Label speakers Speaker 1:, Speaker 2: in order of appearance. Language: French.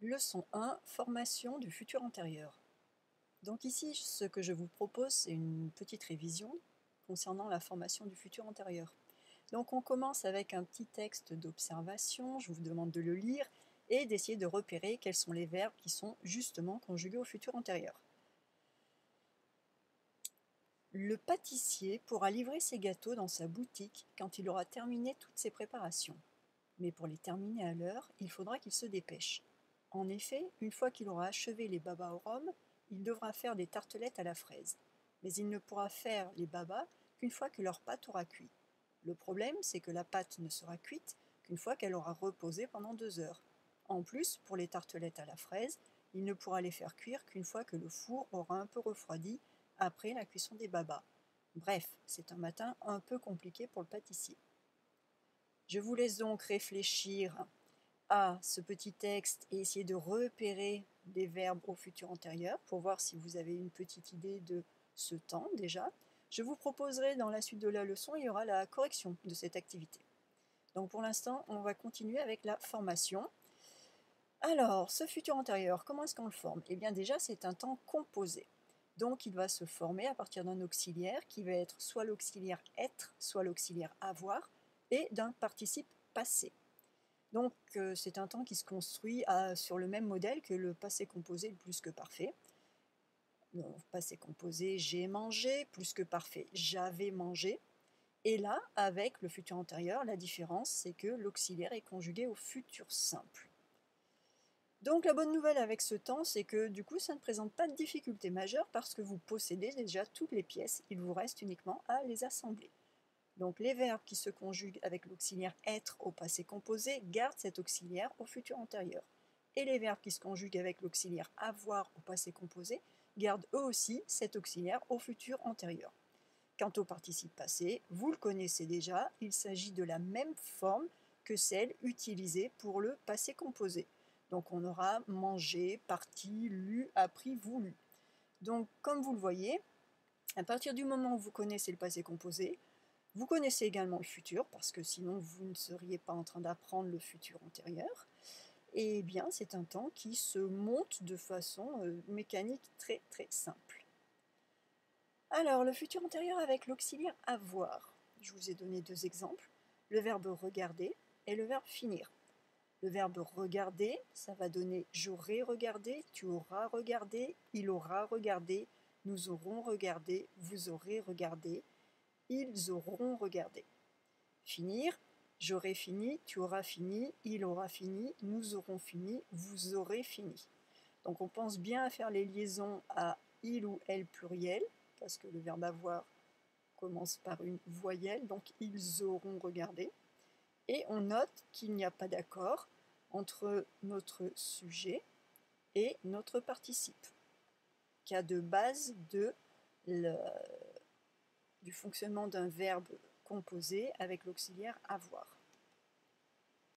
Speaker 1: Leçon 1, formation du futur antérieur. Donc ici, ce que je vous propose, c'est une petite révision concernant la formation du futur antérieur. Donc on commence avec un petit texte d'observation, je vous demande de le lire et d'essayer de repérer quels sont les verbes qui sont justement conjugués au futur antérieur. Le pâtissier pourra livrer ses gâteaux dans sa boutique quand il aura terminé toutes ses préparations. Mais pour les terminer à l'heure, il faudra qu'il se dépêche. En effet, une fois qu'il aura achevé les babas au rhum, il devra faire des tartelettes à la fraise. Mais il ne pourra faire les babas qu'une fois que leur pâte aura cuit. Le problème, c'est que la pâte ne sera cuite qu'une fois qu'elle aura reposé pendant 2 heures. En plus, pour les tartelettes à la fraise, il ne pourra les faire cuire qu'une fois que le four aura un peu refroidi après la cuisson des babas. Bref, c'est un matin un peu compliqué pour le pâtissier. Je vous laisse donc réfléchir à ce petit texte et essayer de repérer des verbes au futur antérieur pour voir si vous avez une petite idée de ce temps déjà. Je vous proposerai dans la suite de la leçon, il y aura la correction de cette activité. Donc pour l'instant, on va continuer avec la formation. Alors, ce futur antérieur, comment est-ce qu'on le forme? Eh bien déjà, c'est un temps composé. Donc il va se former à partir d'un auxiliaire qui va être soit l'auxiliaire être, soit l'auxiliaire avoir, et d'un participe passé. Donc c'est un temps qui se construit sur le même modèle que le passé composé le plus que parfait. Donc, passé composé, j'ai mangé, plus que parfait, j'avais mangé. Et là, avec le futur antérieur, la différence, c'est que l'auxiliaire est conjugué au futur simple. Donc la bonne nouvelle avec ce temps, c'est que du coup, ça ne présente pas de difficulté majeure parce que vous possédez déjà toutes les pièces, il vous reste uniquement à les assembler. Donc les verbes qui se conjuguent avec l'auxiliaire être au passé composé gardent cet auxiliaire au futur antérieur. Et les verbes qui se conjuguent avec l'auxiliaire avoir au passé composé gardent eux aussi cet auxiliaire au futur antérieur. Quant au participe passé, vous le connaissez déjà, il s'agit de la même forme que celle utilisée pour le passé composé. Donc on aura mangé, parti, lu, appris, voulu. Donc comme vous le voyez, à partir du moment où vous connaissez le passé composé, vous connaissez également le futur, parce que sinon vous ne seriez pas en train d'apprendre le futur antérieur. Et bien c'est un temps qui se monte de façon mécanique très très simple. Alors, le futur antérieur avec l'auxiliaire avoir. Je vous ai donné 2 exemples, le verbe regarder et le verbe finir. Le verbe regarder, ça va donner j'aurai regardé, tu auras regardé, il aura regardé, nous aurons regardé, vous aurez regardé, ils auront regardé. Finir, j'aurai fini, tu auras fini, il aura fini, nous aurons fini, vous aurez fini. Donc on pense bien à faire les liaisons à il ou elle pluriel, parce que le verbe avoir commence par une voyelle, donc ils auront regardé. Et on note qu'il n'y a pas d'accord entre notre sujet et notre participe, cas de base du fonctionnement d'un verbe composé avec l'auxiliaire avoir.